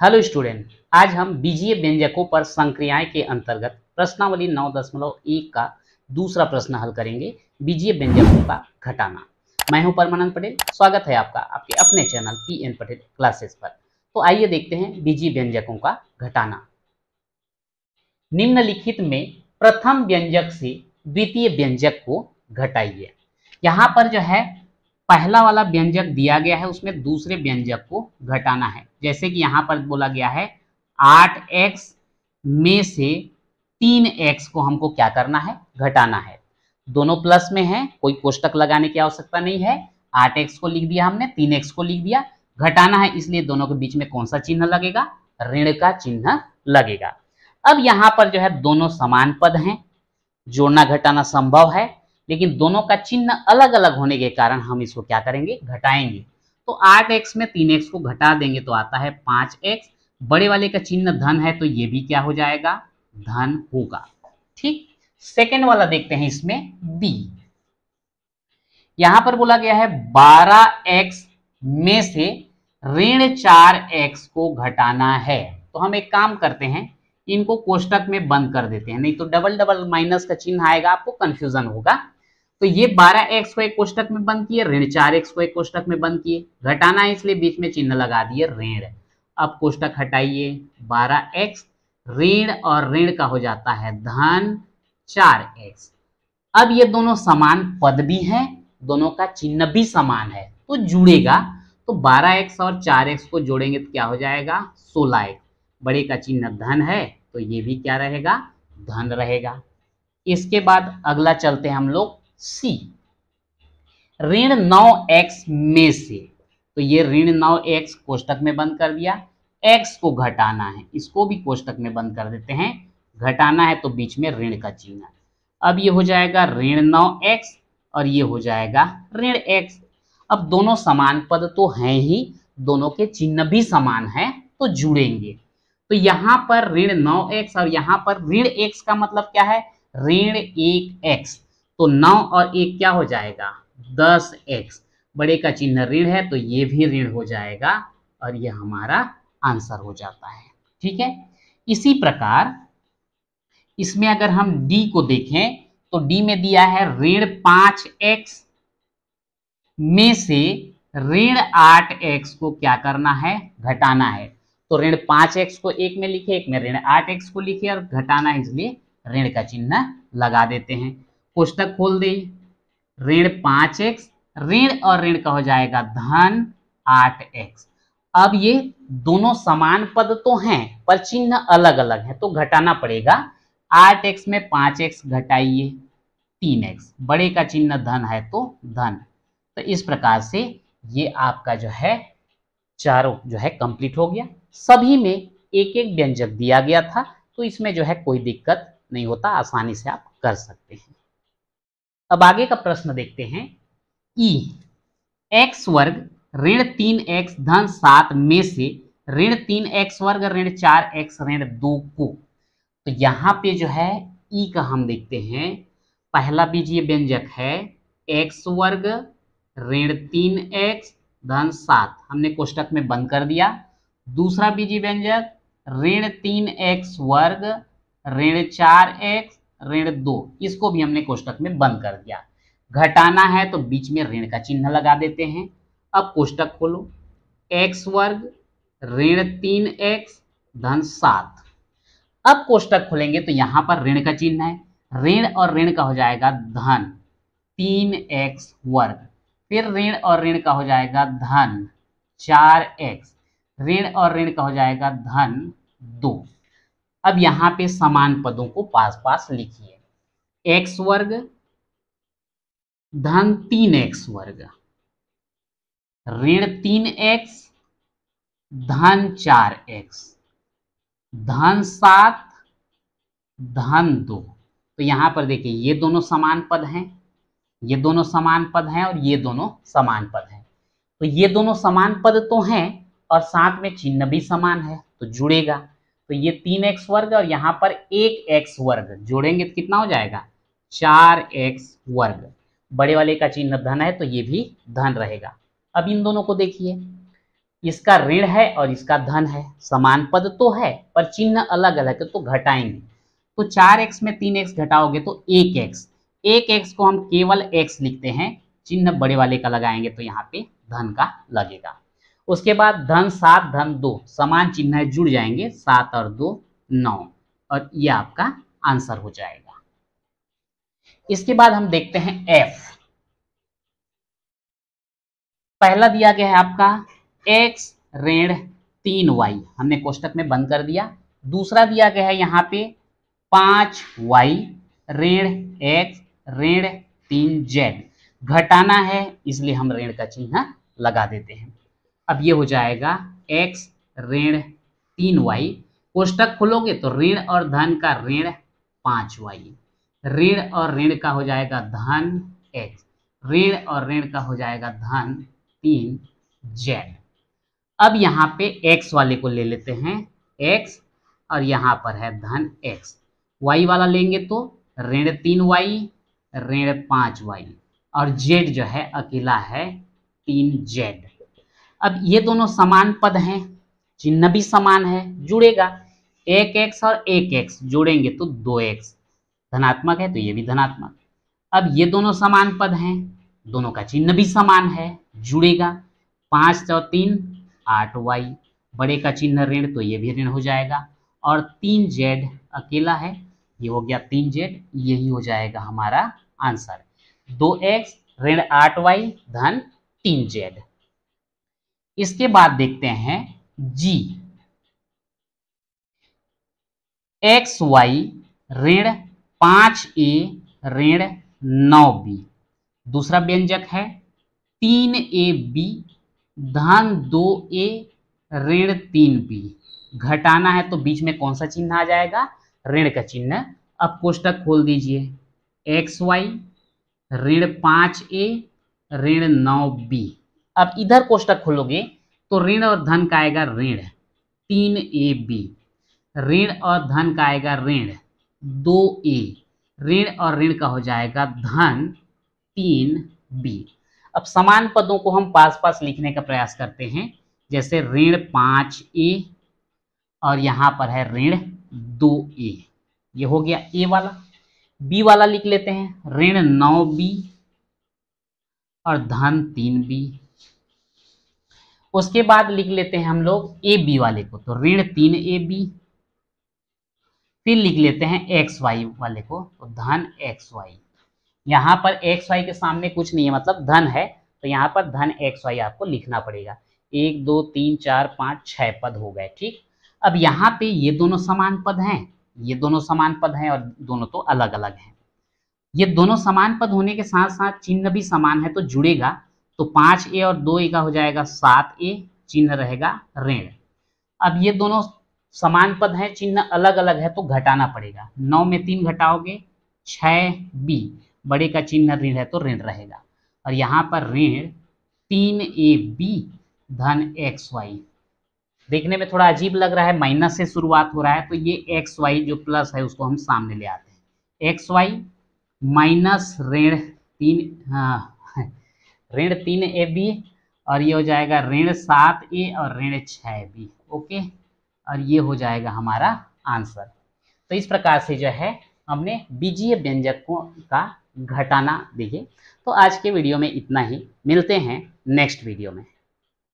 Hello student, आज हम बीजीय व्यंजकों पर संक्रियाएं के अंतर्गत प्रश्नावली 9.1 का दूसरा प्रश्न हल करेंगे। बीजीय व्यंजकों का घटाना। मैं हूं परमानंद पटेल। स्वागत है आपका आपके अपने चैनल पीएन पटेल क्लासेस पर। तो आइए देखते हैं बीजीय व्यंजकों का घटाना। निम्नलिखित में प्रथम व्यंजक से द्वितीय व्यंजक को घटाइए। यहाँ पर जो है पहला वाला व्यंजक दिया गया है, उसमें दूसरे व्यंजक को घटाना है। जैसे कि यहाँ पर बोला गया है 8x में से 3x को हमको क्या करना है, घटाना है। दोनों प्लस में है, कोई कोष्टक लगाने की आवश्यकता नहीं है। 8x को लिख दिया हमने, 3x को लिख दिया। घटाना है इसलिए दोनों के बीच में कौन सा चिन्ह लगेगा, ऋण का चिन्ह लगेगा। अब यहाँ पर जो है दोनों समान पद हैं, जोड़ना घटाना संभव है, लेकिन दोनों का चिन्ह अलग अलग होने के कारण हम इसको क्या करेंगे, घटाएंगे। तो 8x में 3x को घटा देंगे तो आता है 5x। बड़े वाले का चिन्ह धन है तो ये भी क्या हो जाएगा, धन होगा। ठीक, सेकेंड वाला देखते हैं, इसमें बी। यहां पर बोला गया है 12x में से ऋण 4x को घटाना है। तो हम एक काम करते हैं, इनको कोष्टक में बंद कर देते हैं, नहीं तो डबल डबल माइनस का चिन्ह आएगा, आपको कंफ्यूजन होगा। तो ये 12x को एक कोष्टक में बंद किए, ऋण 4x को एक कोष्टक में बंद किए। घटाना है इसलिए बीच में चिन्ह लगा दिए ऋण। अब कोष्टक हटाइए, 12x ऋण और ऋण का हो जाता है धन 4x। अब ये दोनों समान पद भी हैं, दोनों का चिन्ह भी समान है तो जुड़ेगा। तो 12x और 4x को जोड़ेंगे तो क्या हो जाएगा, 16x। बड़े का चिन्ह धन है तो ये भी क्या रहेगा, धन रहेगा। इसके बाद अगला चलते हैं हम लोग सी। ऋण 9x में से, तो ये ऋण 9x कोष्टक में बंद कर दिया। x को घटाना है, इसको भी कोष्टक में बंद कर देते हैं। घटाना है तो बीच में ऋण का चिन्ह। अब ये हो जाएगा ऋण 9x और ये हो जाएगा ऋण x। अब दोनों समान पद तो हैं ही, दोनों के चिन्ह भी समान है तो जुड़ेंगे। तो यहां पर ऋण 9x और यहां पर ऋण x का मतलब क्या है, ऋण 1x। तो 9 और 1 क्या हो जाएगा, 10x। बड़े का चिन्ह ऋण है तो ये भी ऋण हो जाएगा और ये हमारा आंसर हो जाता है। ठीक है, इसी प्रकार इसमें अगर हम डी को देखें तो डी में दिया है ऋण 5x में से ऋण 8x को क्या करना है, घटाना है। तो ऋण 5x को एक में लिखे, एक में ऋण 8x को लिखे और घटाना है इसलिए ऋण का चिन्ह लगा देते हैं। कोष्टक खोल दे, ऋण 5x ऋण और ऋण का हो जाएगा धन 8x। अब ये दोनों समान पद तो हैं पर चिन्ह अलग अलग है तो घटाना पड़ेगा। 8x में 5x घटाइए 3x, बड़े का चिन्ह धन है तो धन। तो इस प्रकार से ये आपका जो है चारों जो है कंप्लीट हो गया। सभी में एक एक व्यंजक दिया गया था तो इसमें जो है कोई दिक्कत नहीं होता, आसानी से आप कर सकते हैं। अब आगे का प्रश्न देखते हैं। ई x वर्ग ऋण 3x धन 7 में से ऋण 3x वर्ग ऋण 4x ऋण 2 को, तो यहाँ पे जो है ई का हम देखते हैं। पहला बीजीय व्यंजक है x वर्ग ऋण 3x धन 7, हमने कोष्टक में बंद कर दिया। दूसरा बीजीय व्यंजक ऋण 3x वर्ग ऋण 4x ऋण 2, इसको भी हमने कोष्टक में बंद कर दिया। घटाना है तो बीच में ऋण का चिन्ह लगा देते हैं। अब कोष्टक खोलो, x वर्ग ऋण 3x धन 7। अब कोष्टक खोलेंगे तो यहां पर ऋण का चिन्ह है, ऋण और ऋण का हो जाएगा धन 3x वर्ग, फिर ऋण और ऋण का हो जाएगा धन 4x, ऋण और ऋण का हो जाएगा धन 2। अब यहाँ पे समान पदों को पास पास लिखिए, x वर्ग धन 3x वर्ग ऋण 3x धन 4x धन 7 धन 2। तो यहां पर देखिए ये दोनों समान पद हैं, ये दोनों समान पद हैं और ये दोनों समान पद हैं। तो ये दोनों समान पद तो हैं और साथ में चिन्ह भी समान है तो जुड़ेगा। तो ये 3x वर्ग और यहाँ पर 1x वर्ग जोड़ेंगे तो कितना हो जाएगा, 4x वर्ग। बड़े वाले का चिन्ह धन है तो ये भी धन रहेगा। अब इन दोनों को देखिए, इसका ऋण है और इसका धन है, समान पद तो है पर चिन्ह अलग अलग है तो घटाएंगे। तो 4x में 3x घटाओगे तो 1x, 1x को हम केवल x लिखते हैं, चिन्ह बड़े वाले का लगाएंगे तो यहाँ पे धन का लगेगा। उसके बाद धन 7 धन 2 समान चिन्ह है, जुड़ जाएंगे, 7 और 2 9, और ये आपका आंसर हो जाएगा। इसके बाद हम देखते हैं f। पहला दिया गया है आपका x ऋण 3y, हमने कोष्टक में बंद कर दिया। दूसरा दिया गया है यहाँ पे 5y ऋण x ऋण 3z, घटाना है इसलिए हम ऋण का चिन्ह लगा देते हैं। अब ये हो जाएगा x ऋण 3y, कोष्टक खोलोगे तो ऋण और धन का ऋण 5y, ऋण और ऋण का हो जाएगा धन x, ऋण और ऋण का हो जाएगा धन 3z। अब यहाँ पे x वाले को ले लेते हैं x, और यहाँ पर है धन x, y वाला लेंगे तो ऋण 3y ऋण 5y, और z जो है अकेला है 3z। अब ये दोनों समान पद हैं, चिन्ह भी समान है, जुड़ेगा, 1x और 1x जोड़ेंगे तो 2x, धनात्मक है तो ये भी धनात्मक। अब ये दोनों समान पद हैं, दोनों का चिन्ह भी समान है, जुड़ेगा, 5 और 3 8y, बड़े का चिन्ह ऋण तो ये भी ऋण हो जाएगा, और 3z अकेला है, ये हो गया 3z, यही हो जाएगा हमारा आंसर, 2x ऋण 8y धन 3z। इसके बाद देखते हैं g, xy ऋण 5a ऋण 9b, दूसरा व्यंजक है 3ab धन 2a ऋण 3b, घटाना है तो बीच में कौन सा चिन्ह आ जाएगा, ऋण का चिन्ह। अब कोष्टक खोल दीजिए, xy ऋण 5a ऋण 9b, अब इधर कोष्टक खोलोगे तो ऋण और धन का आएगा ऋण 3ab, ऋण और धन का आएगा ऋण 2a, ऋण और ऋण का हो जाएगा धन 3b। अब समान पदों को हम पास पास लिखने का प्रयास करते हैं, जैसे ऋण 5a और यहाँ पर है ऋण 2a, ये हो गया a वाला। b वाला लिख लेते हैं, ऋण 9b और धन 3b। उसके बाद लिख लेते हैं हम लोग ab वाले को, तो ऋण 3ab, फिर लिख लेते हैं xy वाले को, तो धन xy। यहाँ पर xy के सामने कुछ नहीं है, मतलब धन है, तो यहाँ पर धन xy आपको लिखना पड़ेगा। 1 2 3 4 5 6 पद हो गए, ठीक। अब यहाँ पे ये दोनों समान पद हैं, ये दोनों समान पद हैं और दोनों तो अलग अलग हैं। ये दोनों समान पद होने के साथ साथ चिन्ह भी समान है तो जुड़ेगा, तो 5a और 2a का हो जाएगा 7a, चिन्ह रहेगा ऋण। अब ये दोनों समान पद हैं, चिन्ह अलग अलग है तो घटाना पड़ेगा, 9 में 3 घटाओगे 6b, बड़े का चिन्ह ऋण है तो ऋण रहेगा, और यहाँ पर ऋण 3ab धन xy। देखने में थोड़ा अजीब लग रहा है, माइनस से शुरुआत हो रहा है, तो ये xy जो प्लस है उसको हम सामने ले आते हैं, xy माइनस ऋण 3ab, और ये हो जाएगा ऋण 7a और ऋण 6b, ओके, और ये हो जाएगा हमारा आंसर। तो इस प्रकार से जो है हमने बीजीय व्यंजकों का घटाना देखे। तो आज के वीडियो में इतना ही, मिलते हैं नेक्स्ट वीडियो में।